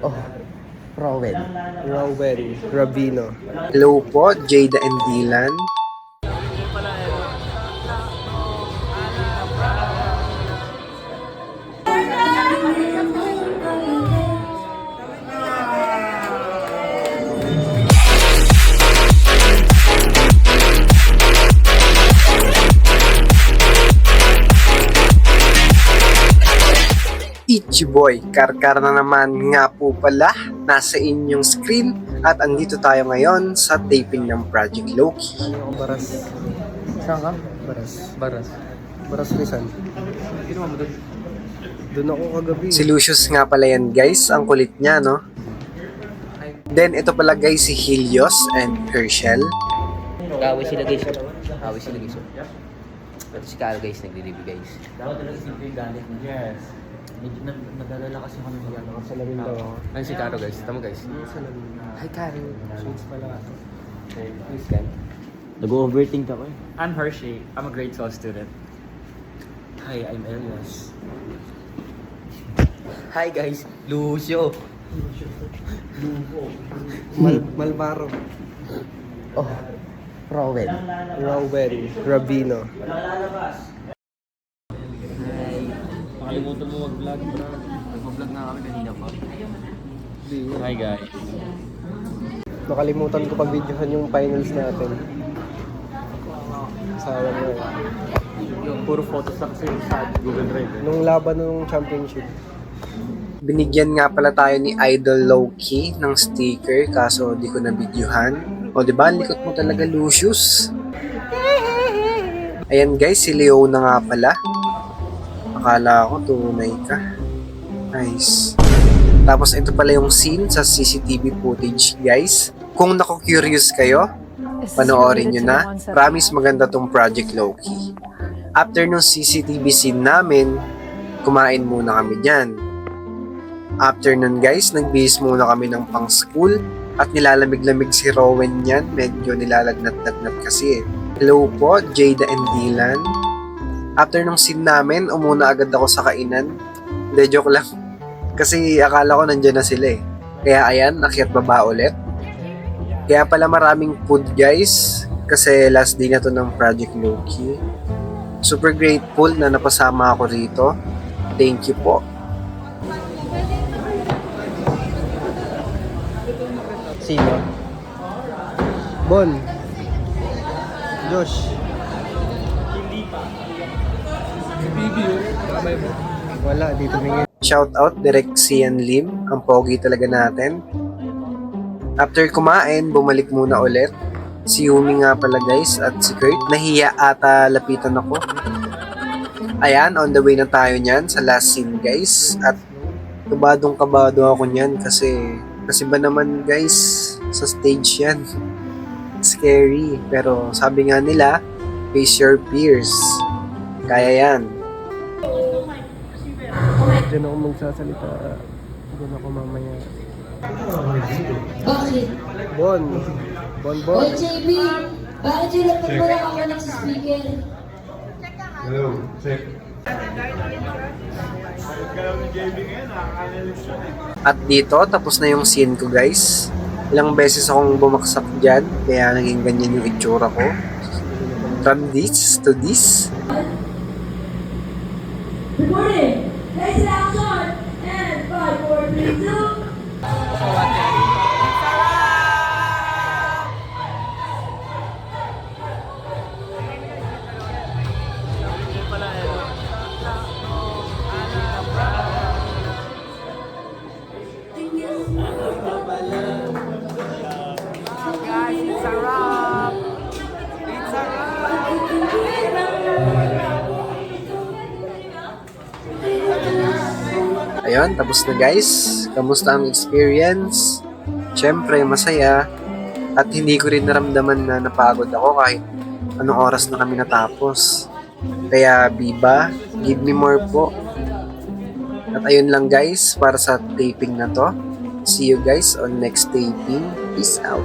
Oh, Rowen. Rowen Ravino. Hello po, Jada and Dylan. Ichiboy, karkar na naman nga po pala, nasa inyong screen at andito tayo ngayon sa taping ng Project Loki. Ano yung Baras? Saan ka? Baras. Baras. Baras Rizal. Kinuha mo doon? Doon ako kagabi. Si Lucius nga pala yan guys, ang kulit niya no. Then ito pala guys si Helios and Herschel. Kaway sila guys. Kaway sila guys. Pero si Kyle guys, nagre-review guys. Dapat talaga simple yung galit mo. Yes. Medyo nag-alala kasi kami ng ano. Salamin daw ako. Ayun si Caro guys. Tama guys. Salamin. Hi Caro. Shades pala ako. Please Ken. Nag-overthink ako eh. I'm Hershey. I'm a grade 12 student. Hi, I'm Elias. Hi guys. Lucio. Malbaro. Oh, Rowen. Rowen Ravino. Nakalimutan mo mag-vlog, bro. Nag-vlog nga kami kanina pa. Hi, guys. Nakalimutan ko pag-videohan yung finals natin. Sayang mo. Puro photos lang kasi sa Google Drive. Nung laban nung championship. Binigyan nga pala tayo ni Idol Loki ng sticker kaso di ko na videohan. O diba, likot mo talaga Lucius. Ayan guys, si Leo na nga pala. Akala ko tunay ka. Nice. Tapos ito pala yung scene sa CCTV footage guys. Kung naku-curious kayo, panoorin nyo na. Promise maganda tong Project Loki. After nung CCTV scene namin, kumain muna kami dyan. After nun guys, nagbihis muna kami ng pang school at nilalamig-lamig si Rowen yan. Medyo nilalagnat-lagnat kasi eh. Hello po, Jada and Dylan. After nung scene namin, umuna agad ako sa kainan. Hindi, joke lang. Kasi akala ko nandyan na sila eh. Kaya ayan, akyat baba ulit. Kaya pala maraming food guys. Kasi last day na to ng Project Loki. Super grateful na napasama ako rito. Thank you po. Sino? Bon. Josh. Wala, di tumingin. Shout out direct Sian Lim, ang pogi talaga natin. After kumain, bumalik muna ulit. Si Yumi nga pala guys at si Kurt. Nahiya ata lapitan ako. Ayan, on the way na tayo nyan sa last scene guys. At kabadong-kabado ako nyan kasi ba naman guys, sa stage yan. Scary. Pero sabi nga nila, face your fears. Kaya yan. Diyan ako magsasalita. Diyan ako mamaya. Bakit? Bon. Bon. Oy, JB! Bakit yung laptop mo lang ako ng speaker? At dito, tapos na yung scene ko guys. Ilang beses akong bumaksak dyan, kaya naging ganyan yung itsura ko. From this to this. Good morning! Next action! And 5, 4, 3, 2... Ayun, tapos na guys. Kamusta ang experience? Siyempre, masaya. At hindi ko rin naramdaman na napagod ako kahit anong oras na kami natapos. Kaya, Biba, give me more po. At ayun lang guys, para sa taping na to. See you guys on next taping. Peace out.